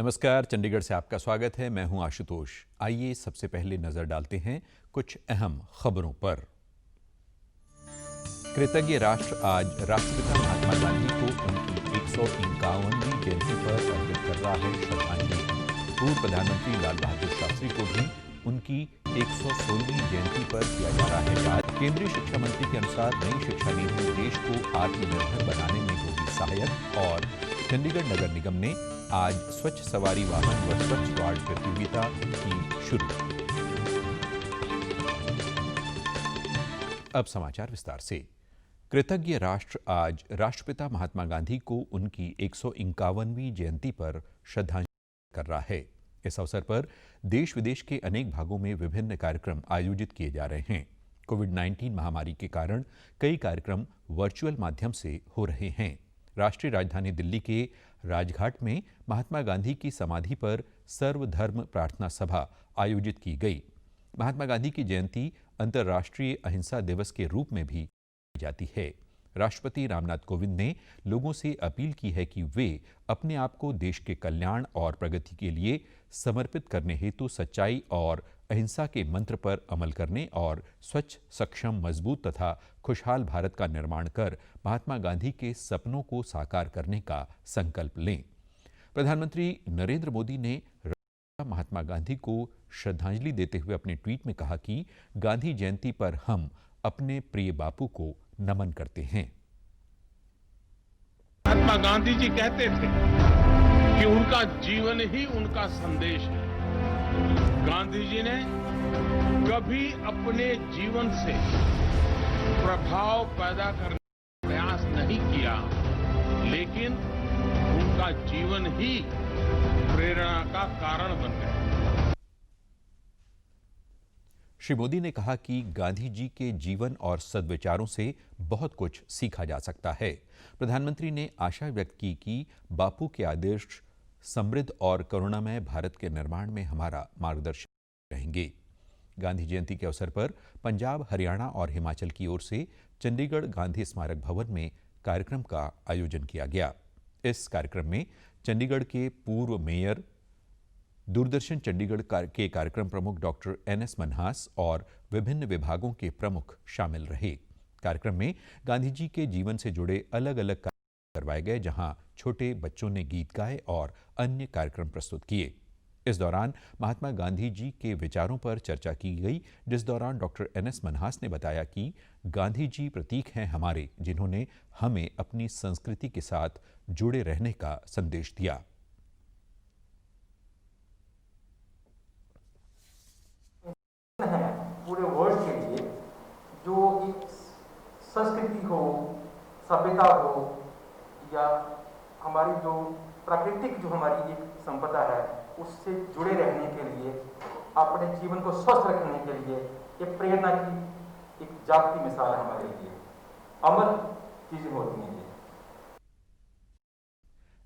नमस्कार, चंडीगढ़ से आपका स्वागत है। मैं हूं आशुतोष। आइए सबसे पहले नजर डालते हैं कुछ अहम खबरों पर। कृतज्ञ राष्ट्र आज राष्ट्रपिता महात्मा गांधी को उनकी 151वीं जयंती पर अर्पित कर रहा है श्रद्धांजलि। पूर्व प्रधानमंत्री लाल बहादुर शास्त्री को भी उनकी 116वीं जयंती पर किया जा रहा है याद। केंद्रीय शिक्षा मंत्री के अनुसार नई शिक्षा नीति देश को आत्मनिर्भर बनाने में होगी सहायक। और चंडीगढ़ नगर निगम ने आज स्वच्छ सवारी वाहन व स्वच्छ वार्ड प्रतियोगिता की शुरू। अब समाचार विस्तार से। कृतज्ञ राष्ट्र आज राष्ट्रपिता महात्मा गांधी को उनकी 151वीं जयंती पर श्रद्धांजलि कर रहा है। इस अवसर पर देश विदेश के अनेक भागों में विभिन्न कार्यक्रम आयोजित किए जा रहे हैं। कोविड-19 महामारी के कारण कई कार्यक्रम वर्चुअल माध्यम से हो रहे हैं। राष्ट्रीय राजधानी दिल्ली के राजघाट में महात्मा गांधी की समाधि पर सर्वधर्म प्रार्थना सभा आयोजित की गई। महात्मा गांधी की जयंती अंतर्राष्ट्रीय अहिंसा दिवस के रूप में भी मनाई जाती है। राष्ट्रपति रामनाथ कोविंद ने लोगों से अपील की है कि वे अपने आप को देश के कल्याण और प्रगति के लिए समर्पित करने हेतु सच्चाई और अहिंसा के मंत्र पर अमल करने और स्वच्छ, सक्षम, मजबूत तथा खुशहाल भारत का निर्माण कर महात्मा गांधी के सपनों को साकार करने का संकल्प लें। प्रधानमंत्री नरेंद्र मोदी ने महात्मा गांधी को श्रद्धांजलि देते हुए अपने ट्वीट में कहा कि गांधी जयंती पर हम अपने प्रिय बापू को नमन करते हैं। महात्मा गांधी जी कहते थे कि उनका जीवन ही उनका संदेश है। गांधी जी ने कभी अपने जीवन से प्रभाव पैदा करने का प्रयास नहीं किया, लेकिन उनका जीवन ही प्रेरणा का कारण बन गया। श्री मोदी ने कहा कि गांधी जी के जीवन और सद्विचारों से बहुत कुछ सीखा जा सकता है। प्रधानमंत्री ने आशा व्यक्त की कि बापू के आदर्श समृद्ध और करुणामय भारत के निर्माण में हमारा मार्गदर्शन रहेंगे। गांधी जयंती के अवसर पर पंजाब, हरियाणा और हिमाचल की ओर से चंडीगढ़ गांधी स्मारक भवन में कार्यक्रम का आयोजन किया गया। इस कार्यक्रम में चंडीगढ़ के पूर्व मेयर, दूरदर्शन चंडीगढ़ के कार्यक्रम प्रमुख डॉक्टर NS मनहास और विभिन्न विभागों के प्रमुख शामिल रहे। कार्यक्रम में गांधी जी के जीवन से जुड़े अलग अलग कार्यक्रम करवाए गए, जहां छोटे बच्चों ने गीत गाए और अन्य कार्यक्रम प्रस्तुत किए। इस दौरान महात्मा गांधी जी के विचारों पर चर्चा की गई, जिस दौरान डॉक्टर NS मनहास ने बताया कि गांधी जी प्रतीक हैं हमारे, जिन्होंने हमें अपनी संस्कृति के साथ जुड़े रहने का संदेश दिया। पूरे वर्ल्ड के लिए जो एक संस्कृति हो, सभ्यता हो, या हमारी जो प्राकृतिक जो हमारी एक संपदा है, उससे जुड़े रहने के लिए, अपने जीवन को स्वस्थ रखने के लिए एक प्रेरणा की एक जागती मिसाल है हमारे लिए। अमर चीजें होती हैं।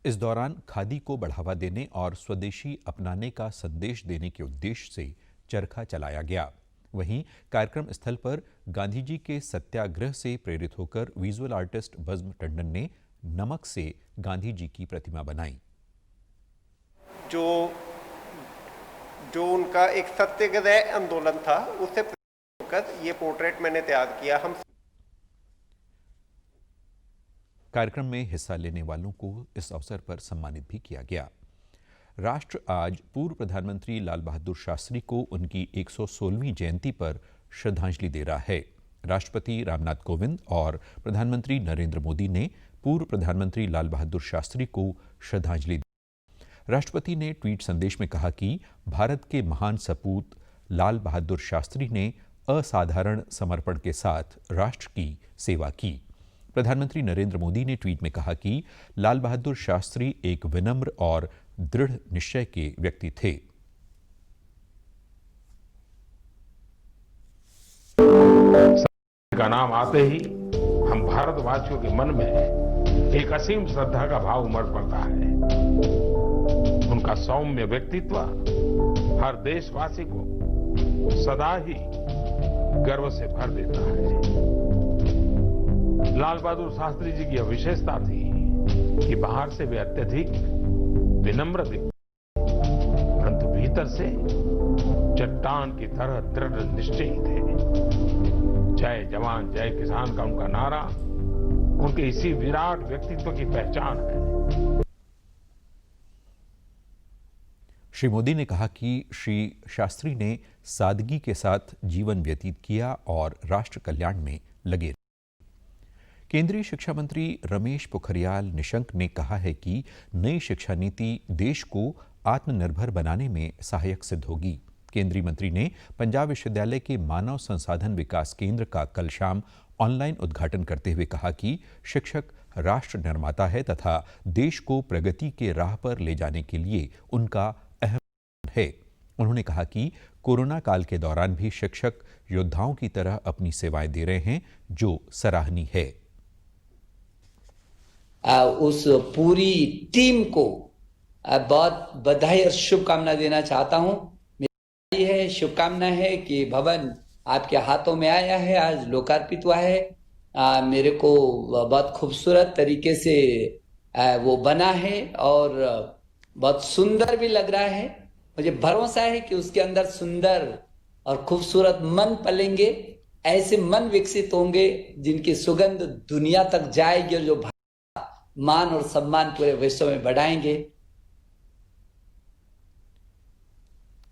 इस दौरान खादी को बढ़ावा देने और स्वदेशी अपनाने का संदेश देने के उद्देश्य से चरखा चलाया गया। वहीं कार्यक्रम स्थल पर गांधी जी के सत्याग्रह से प्रेरित होकर विजुअल आर्टिस्ट बज्म टंडन ने नमक से गांधी जी की प्रतिमा बनाई। जो उनका एक सत्याग्रह आंदोलन था, उससे होकर ये पोर्ट्रेट मैंने तैयार किया। हम कार्यक्रम में हिस्सा लेने वालों को इस अवसर पर सम्मानित भी किया गया। राष्ट्र आज पूर्व प्रधानमंत्री लाल बहादुर शास्त्री को उनकी 116वीं जयंती पर श्रद्धांजलि दे रहा है। राष्ट्रपति रामनाथ कोविंद और प्रधानमंत्री नरेंद्र मोदी ने पूर्व प्रधानमंत्री लाल बहादुर शास्त्री को श्रद्धांजलि दी। राष्ट्रपति ने ट्वीट संदेश में कहा कि भारत के महान सपूत लाल बहादुर शास्त्री ने असाधारण समर्पण के साथ राष्ट्र की सेवा की। प्रधानमंत्री नरेंद्र मोदी ने ट्वीट में कहा कि लाल बहादुर शास्त्री एक विनम्र और दृढ़ निश्चय के व्यक्ति थे। का नाम आते ही हम भारतवासियों के मन में एक असीम श्रद्धा का भाव उमड़ पड़ता है। उनका सौम्य व्यक्तित्व हर देशवासी को सदा ही गर्व से भर देता है। लाल बहादुर शास्त्री जी की यह विशेषता थी कि बाहर से वे अत्यधिक विनम्र दिखते, भीतर से चट्टान की तरह दृढ़ निश्चयी थे। जय जवान जय किसान का उनका नारा उनके इसी विराट व्यक्तित्व की पहचान है। श्री मोदी ने कहा कि श्री शास्त्री ने सादगी के साथ जीवन व्यतीत किया और राष्ट्र कल्याण में लगे। केंद्रीय शिक्षा मंत्री रमेश पोखरियाल निशंक ने कहा है कि नई शिक्षा नीति देश को आत्मनिर्भर बनाने में सहायक सिद्ध होगी। केंद्रीय मंत्री ने पंजाब विश्वविद्यालय के मानव संसाधन विकास केंद्र का कल शाम ऑनलाइन उद्घाटन करते हुए कहा कि शिक्षक राष्ट्र निर्माता है तथा देश को प्रगति के राह पर ले जाने के लिए उनका अहम है। उन्होंने कहा कि कोरोना काल के दौरान भी शिक्षक योद्धाओं की तरह अपनी सेवाएं दे रहे हैं, जो सराहनीय है। उस पूरी टीम को बहुत बधाई और शुभकामना देना चाहता हूं। मेरी है शुभकामना है कि भवन आपके हाथों में आया है, आज लोकार्पित हुआ है। मेरे को बहुत खूबसूरत तरीके से वो बना है और बहुत सुंदर भी लग रहा है। मुझे भरोसा है कि उसके अंदर सुंदर और खूबसूरत मन पलेंगे, ऐसे मन विकसित होंगे जिनकी सुगंध दुनिया तक जाएगी और जो मान और सम्मान पूरे विश्व में बढ़ाएंगे।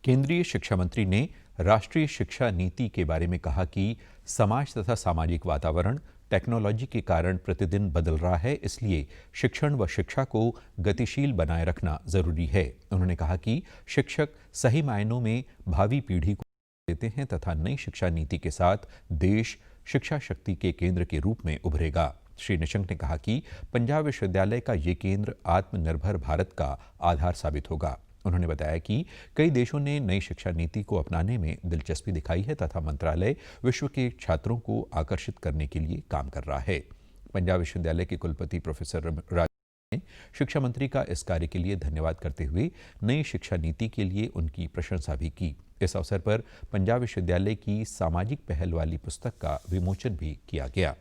केंद्रीय शिक्षा मंत्री ने राष्ट्रीय शिक्षा नीति के बारे में कहा कि समाज तथा सामाजिक वातावरण टेक्नोलॉजी के कारण प्रतिदिन बदल रहा है, इसलिए शिक्षण व शिक्षा को गतिशील बनाए रखना जरूरी है। उन्होंने कहा कि शिक्षक सही मायनों में भावी पीढ़ी को देते हैं तथा नई शिक्षा नीति के साथ देश शिक्षा शक्ति के केंद्र के रूप में उभरेगा। श्री निशंक ने कहा कि पंजाब विश्वविद्यालय का ये केंद्र आत्मनिर्भर भारत का आधार साबित होगा। उन्होंने बताया कि कई देशों ने नई शिक्षा नीति को अपनाने में दिलचस्पी दिखाई है तथा मंत्रालय विश्व के छात्रों को आकर्षित करने के लिए काम कर रहा है। पंजाब विश्वविद्यालय के कुलपति प्रोफेसर राज ने शिक्षा मंत्री का इस कार्य के लिए धन्यवाद करते हुए नई शिक्षा नीति के लिए उनकी प्रशंसा भी की। इस अवसर पर पंजाब विश्वविद्यालय की सामाजिक पहल वाली पुस्तक का विमोचन भी किया गया।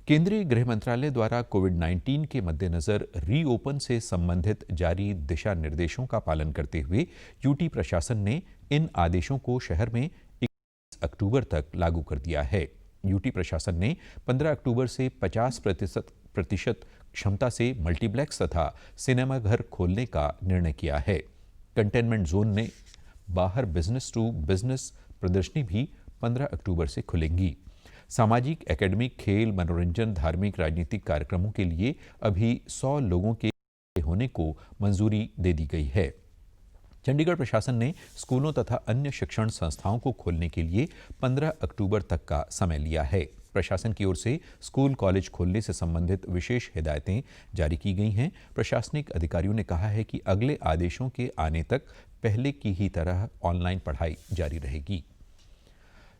केंद्रीय गृह मंत्रालय द्वारा कोविड-19 के मद्देनजर रीओपन से संबंधित जारी दिशा निर्देशों का पालन करते हुए यूटी प्रशासन ने इन आदेशों को शहर में 21 अक्टूबर तक लागू कर दिया है। यूटी प्रशासन ने 15 अक्टूबर से 50% क्षमता से मल्टीप्लेक्स तथा सिनेमाघर खोलने का निर्णय किया है। कंटेनमेंट जोन में बाहर बिजनेस टू बिजनेस प्रदर्शनी भी 15 अक्टूबर से खुलेंगी। सामाजिक, एकेडमिक, खेल, मनोरंजन, धार्मिक, राजनीतिक कार्यक्रमों के लिए अभी 100 लोगों के होने को मंजूरी दे दी गई है। चंडीगढ़ प्रशासन ने स्कूलों तथा अन्य शिक्षण संस्थाओं को खोलने के लिए 15 अक्टूबर तक का समय लिया है। प्रशासन की ओर से स्कूल कॉलेज खोलने से संबंधित विशेष हिदायतें जारी की गई हैं। प्रशासनिक अधिकारियों ने कहा है कि अगले आदेशों के आने तक पहले की ही तरह ऑनलाइन पढ़ाई जारी रहेगी।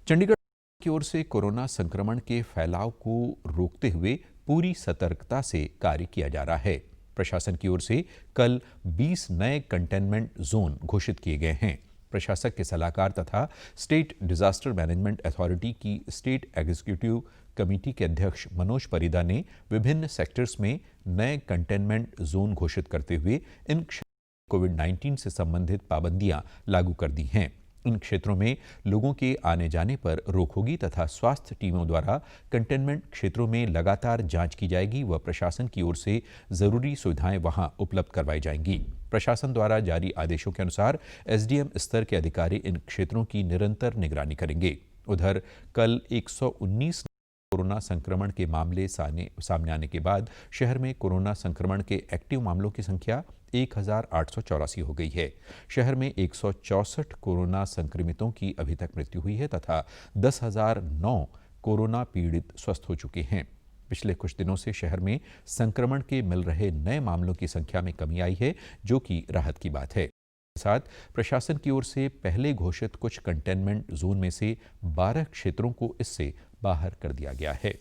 चंडीगढ़ की ओर से कोरोना संक्रमण के फैलाव को रोकते हुए पूरी सतर्कता से कार्य किया जा रहा है। प्रशासन की ओर से कल 20 नए कंटेनमेंट जोन घोषित किए गए हैं। प्रशासक के सलाहकार तथा स्टेट डिजास्टर मैनेजमेंट अथॉरिटी की स्टेट एग्जीक्यूटिव कमेटी के अध्यक्ष मनोज परिदा ने विभिन्न सेक्टर्स में नए कंटेनमेंट जोन घोषित करते हुए इन क्षेत्रों में कोविड-19 से संबंधित पाबंदियां लागू कर दी हैं। इन क्षेत्रों में लोगों के आने जाने पर रोक होगी तथा स्वास्थ्य टीमों द्वारा कंटेनमेंट क्षेत्रों में लगातार जांच की जाएगी व प्रशासन की ओर से जरूरी सुविधाएं वहां उपलब्ध करवाई जाएंगी। प्रशासन द्वारा जारी आदेशों के अनुसार एसडीएम स्तर के अधिकारी इन क्षेत्रों की निरंतर निगरानी करेंगे। उधर कल 119 कोरोना संक्रमण के मामले सामने आने के बाद शहर में कोरोना संक्रमण के एक्टिव मामलों की संख्या 1884 हो गई है। शहर में 164 कोरोना संक्रमितों की अभी तक मृत्यु हुई है तथा 10,009 कोरोना पीड़ित स्वस्थ हो चुके हैं। पिछले कुछ दिनों से शहर में संक्रमण के मिल रहे नए मामलों की संख्या में कमी आई है, जो कि राहत की बात है। साथ प्रशासन की ओर से पहले घोषित कुछ कंटेनमेंट जोन में से 12 क्षेत्रों को इससे बाहर कर दिया गया है।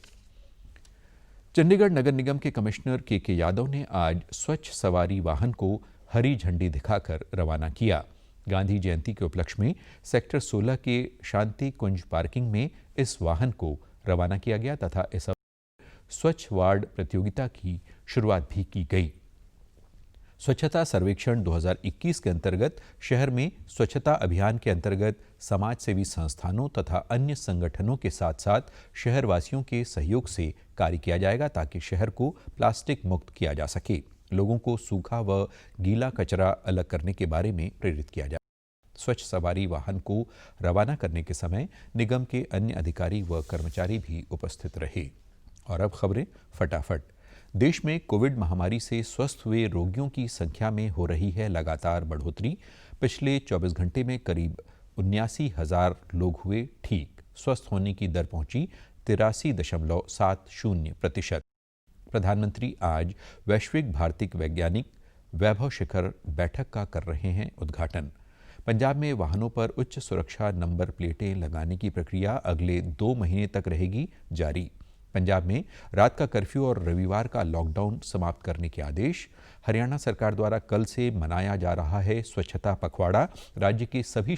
चंडीगढ़ नगर निगम के कमिश्नर के यादव ने आज स्वच्छ सवारी वाहन को हरी झंडी दिखाकर रवाना किया। गांधी जयंती के उपलक्ष्य में सेक्टर 16 के शांति कुंज पार्किंग में इस वाहन को रवाना किया गया तथा इस स्वच्छ वार्ड प्रतियोगिता की शुरुआत भी की गई। स्वच्छता सर्वेक्षण 2021 के अंतर्गत शहर में स्वच्छता अभियान के अंतर्गत समाज सेवी संस्थानों तथा अन्य संगठनों के साथ साथ शहरवासियों के सहयोग से कार्य किया जाएगा ताकि शहर को प्लास्टिक मुक्त किया जा सके। लोगों को सूखा व गीला कचरा अलग करने के बारे में प्रेरित किया जाए। स्वच्छ सवारी वाहन को रवाना करने के समय निगम के अन्य अधिकारी व कर्मचारी भी उपस्थित रहे। और अब खबरें फटाफट। देश में कोविड महामारी से स्वस्थ हुए रोगियों की संख्या में हो रही है लगातार बढ़ोतरी। पिछले 24 घंटे में करीब 79,000 लोग हुए ठीक। स्वस्थ होने की दर पहुंची 83.70%। प्रधानमंत्री आज वैश्विक भारतीय वैज्ञानिक वैभव शिखर बैठक का कर रहे हैं उद्घाटन। पंजाब में वाहनों पर उच्च सुरक्षा नंबर प्लेटें लगाने की प्रक्रिया अगले 2 महीने तक रहेगी जारी। पंजाब में रात का कर्फ्यू और रविवार का लॉकडाउन समाप्त करने के आदेश। हरियाणा सरकार द्वारा कल से मनाया जा रहा है स्वच्छता पखवाड़ा। राज्य के सभी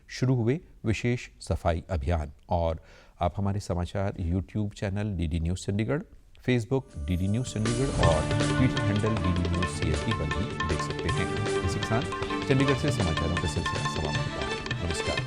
शुरू हुए विशेष सफाई अभियान। और आप हमारे समाचार YouTube channel DD news Chandigarh, Facebook DD news Chandigarh और Twitter handle DD news CSD पर भी देख सकते हैं। इसी के साथ चंडीगढ़ से समाचारों का सिलसिला समाप्त होता है। नमस्कार।